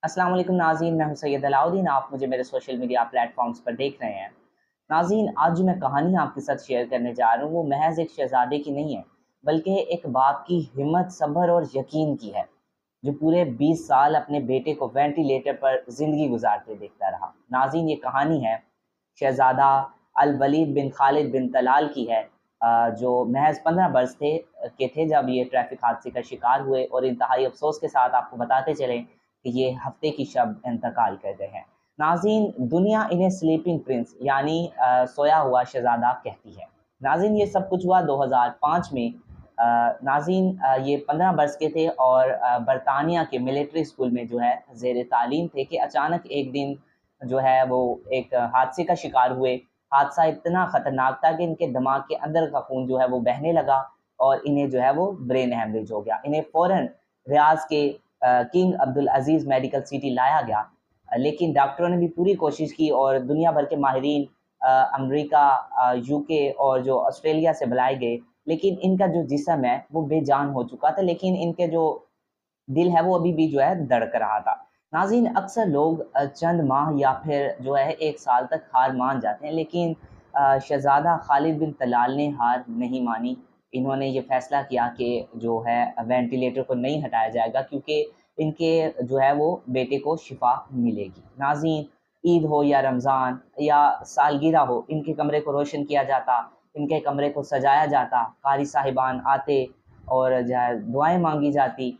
अस्सलाम वालेकुम नाज़रीन, मैं हूं सैयद अलाउद्दीन। आप मुझे मेरे सोशल मीडिया प्लेटफॉर्म्स पर देख रहे हैं। नाज़रीन, आज जो मैं कहानी आपके साथ शेयर करने जा रहा हूँ वो महज एक शहज़ादे की नहीं है, बल्कि एक बाप की हिम्मत, सब्र और यकीन की है, जो पूरे 20 साल अपने बेटे को वेंटिलेटर पर ज़िंदगी गुजारते देखता रहा। नाज़रीन, ये कहानी है शहज़ादा अल वलीद बिन खालिद बिन तलाल की है, जो महज 15 बरस के थे जब ये ट्रैफ़िक हादसे का शिकार हुए, और इंतहाई अफ़सोस के साथ आपको बताते चलें कि ये हफ्ते की शब इंतकाल कर गए हैं। नाज़रीन, दुनिया इन्हें स्लीपिंग प्रिंस यानी सोया हुआ शहज़ादा कहती है। नाज़रीन, ये सब कुछ हुआ 2005 में। नाज़रीन, ये 15 बरस के थे और बरतानिया के मिलिट्री स्कूल में जो है ज़ेर तालीम थे कि अचानक एक दिन जो है वो एक हादसे का शिकार हुए। हादसा इतना ख़तरनाक था कि इनके दिमाग के अंदर का खून जो है वो बहने लगा और इन्हें जो है वो ब्रेन हेमरेज हो गया। इन्हें फ़ौरन रियाज़ के किंग अब्दुल अज़ीज़ मेडिकल सिटी लाया गया। लेकिन डॉक्टरों ने भी पूरी कोशिश की और दुनिया भर के माहिरीन अमेरिका, यूके और जो ऑस्ट्रेलिया से बुलाए गए, लेकिन इनका जो जिस्म है वो बेजान हो चुका था, लेकिन इनके जो दिल है वो अभी भी जो है धड़क रहा था। नाज़रीन, अक्सर लोग चंद माह या फिर जो है 1 साल तक हार मान जाते हैं, लेकिन शहज़ादा खालिद बिन तलाल ने हार नहीं मानी। इन्होंने ये फ़ैसला किया कि जो है वेंटिलेटर को नहीं हटाया जाएगा, क्योंकि इनके जो है वो बेटे को शिफ़ा मिलेगी। नाज़रीन, ईद हो या रमज़ान या सालगिरह हो, इनके कमरे को रोशन किया जाता, इनके कमरे को सजाया जाता, क़ारी साहिबान आते और जो है दुआएँ माँगी जाती।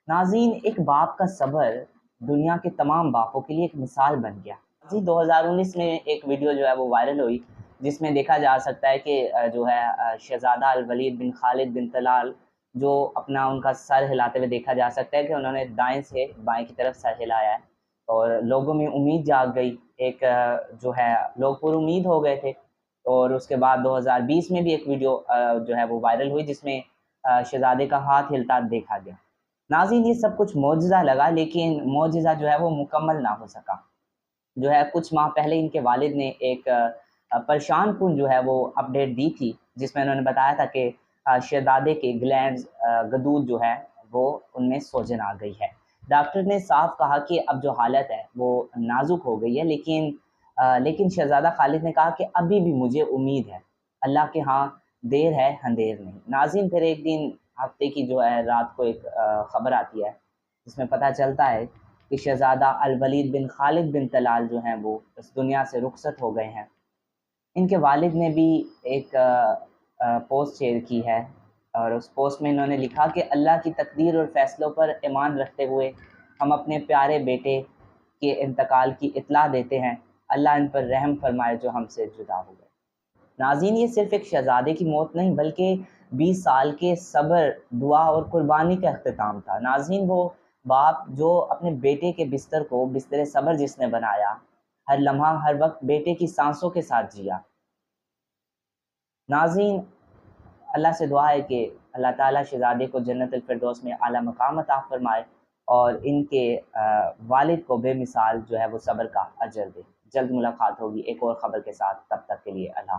नाज़रीन, एक बाप का सब्र दुनिया के तमाम बापों के लिए एक मिसाल बन गया। जी, 2019 में एक वीडियो जो है वो वायरल हुई, जिसमें देखा जा सकता है कि जो है शहज़ादा अल वलीद बिन खालिद बिन तलाल, जो अपना उनका सर हिलाते हुए देखा जा सकता है कि उन्होंने दाएँ से बाएँ की तरफ सर हिलाया है, और लोगों में उम्मीद जाग गई। एक जो है लोग पुरुम्मीद हो गए थे। और उसके बाद 2020 में भी एक वीडियो जो है वो वायरल हुई, जिसमें शहज़ादे का हाथ हिलता देखा गया। नाज़रीन, ये सब कुछ मौजज़ा लगा, लेकिन मौजज़ा जो है वो मुकम्मल ना हो सका। जो है कुछ माह पहले इनके वालिद ने एक परेशान कुन जो है वो अपडेट दी थी, जिसमें उन्होंने बताया था कि शहज़ादे के ग्लैंड्स, गदूद जो है वो उनमें सोजन आ गई है। डॉक्टर ने साफ कहा कि अब जो हालत है वो नाज़ुक हो गई है, लेकिन शहज़ादा खालिद ने कहा कि अभी भी मुझे उम्मीद है, अल्लाह के यहाँ देर है अंधेर नहीं। नाज़रीन, फिर एक दिन हफ्ते की जो है रात को एक ख़बर आती है, जिसमें पता चलता है कि शहज़ादा अल वलीद बिन खालिद बिन तलाल जो हैं वो इस दुनिया से रुखसत हो गए हैं। इनके वालिद ने भी एक पोस्ट शेयर की है, और उस पोस्ट में इन्होंने लिखा कि अल्लाह की तकदीर और फ़ैसलों पर ईमान रखते हुए हम अपने प्यारे बेटे के इंतकाल की इत्तला देते हैं। अल्लाह इन पर रहम फरमाए जो हमसे जुदा हो गए। नाज़रीन, ये सिर्फ़ एक शहज़ादे की मौत नहीं, बल्कि 20 साल के सब्र, दुआ और कुर्बानी का इख्तिताम था। नाज़रीन, वो बाप जो अपने बेटे के बिस्तर को बिस्तर सब्र जिसने बनाया, हर लम्हा हर वक़्त बेटे की साँसों के साथ जिया। नाज़रीन, अल्लाह से दुआ है कि अल्लाह ताला शहज़ादे को जन्नतुल फ़िरदौस में आला मकाम अता फ़रमाए, और इनके वालिद को बेमिसाल जो है वो सब्र का अजर दे। जल्द मुलाकात होगी एक और ख़बर के साथ, तब तक के लिए अल्लाह।